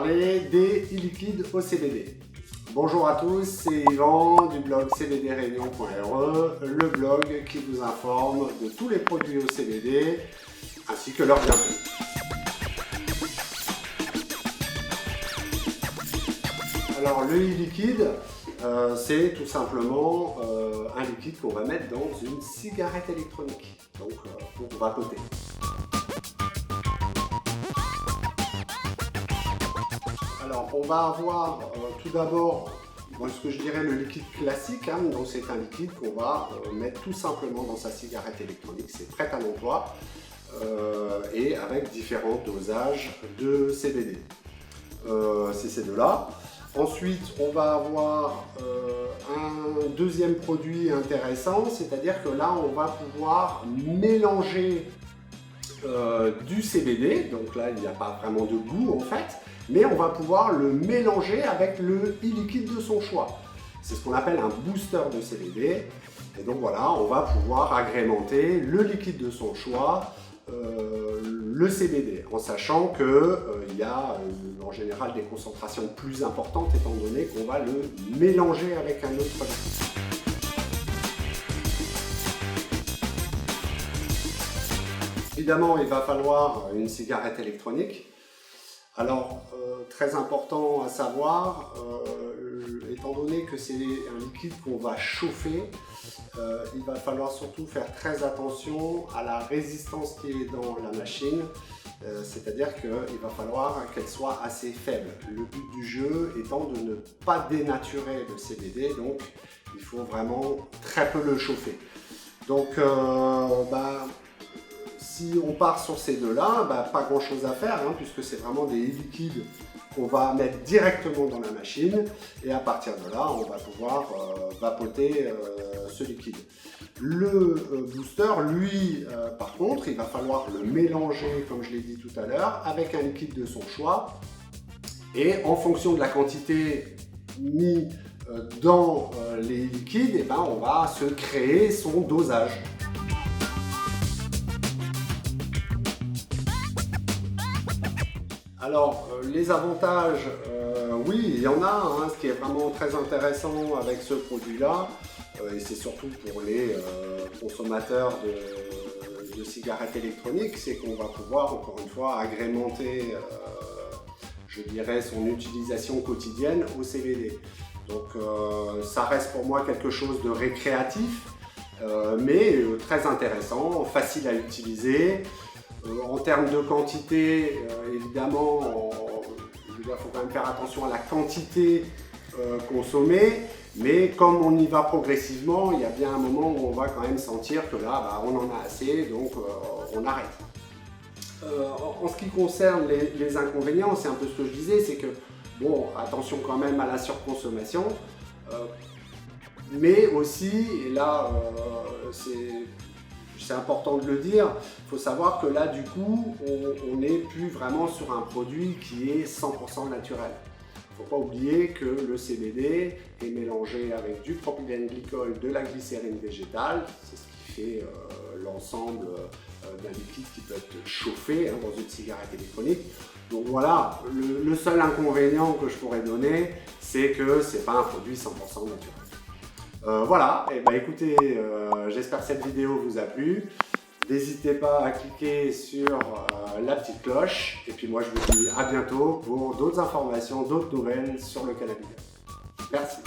parler des e-liquides au CBD. Bonjour à tous, c'est Yvan du blog cbdreunion.re, le blog qui vous informe de tous les produits au CBD ainsi que leurs bienfaits. Alors le e-liquide, c'est tout simplement un liquide qu'on va mettre dans une cigarette électronique, donc pour vapoter. Alors on va avoir tout d'abord ce que je dirais le liquide classique, donc c'est un liquide qu'on va mettre tout simplement dans sa cigarette électronique, c'est prêt à l'emploi et avec différents dosages de CBD. C'est ces deux-là. Ensuite, on va avoir un deuxième produit intéressant, c'est-à-dire que là, on va pouvoir mélanger du CBD, donc là, il n'y a pas vraiment de goût en fait, mais on va pouvoir le mélanger avec le e-liquide de son choix. C'est ce qu'on appelle un booster de CBD, et donc voilà, on va pouvoir agrémenter le liquide de son choix, le CBD, en sachant qu'il y a en général des concentrations plus importantes étant donné qu'on va le mélanger avec un autre liquide. Évidemment, il va falloir une cigarette électronique. Alors, très important à savoir, étant donné que c'est un liquide qu'on va chauffer, il va falloir surtout faire très attention à la résistance qui est dans la machine, c'est-à-dire qu'il va falloir qu'elle soit assez faible. Le but du jeu étant de ne pas dénaturer le CBD, donc il faut vraiment très peu le chauffer. Donc, si on part sur ces deux-là, pas grand chose à faire, puisque c'est vraiment des liquides qu'on va mettre directement dans la machine et à partir de là, on va pouvoir vapoter ce liquide. Le booster, lui, par contre, il va falloir le mélanger, comme je l'ai dit tout à l'heure, avec un liquide de son choix et en fonction de la quantité mise dans les liquides, on va se créer son dosage. Alors, les avantages, oui, il y en a, ce qui est vraiment très intéressant avec ce produit-là, et c'est surtout pour les consommateurs de cigarettes électroniques, c'est qu'on va pouvoir, encore une fois, agrémenter, je dirais, son utilisation quotidienne au CBD. Donc, ça reste pour moi quelque chose de récréatif, mais très intéressant, facile à utiliser. En termes de quantité, évidemment, il faut quand même faire attention à la quantité consommée, mais comme on y va progressivement, il y a bien un moment où on va quand même sentir que là, on en a assez, donc on arrête. En ce qui concerne les inconvénients, c'est un peu ce que je disais, c'est que, bon, attention quand même à la surconsommation, mais aussi, et là, c'est important de le dire, il faut savoir que là, du coup, on n'est plus vraiment sur un produit qui est 100% naturel. Il ne faut pas oublier que le CBD est mélangé avec du propylène glycol, de la glycérine végétale, c'est ce qui fait l'ensemble d'un liquide qui peut être chauffé dans une cigarette électronique. Donc voilà, le seul inconvénient que je pourrais donner, c'est que ce n'est pas un produit 100% naturel. Voilà, écoutez, j'espère que cette vidéo vous a plu. N'hésitez pas à cliquer sur la petite cloche. Et puis moi, je vous dis à bientôt pour d'autres informations, d'autres nouvelles sur le cannabis. Merci.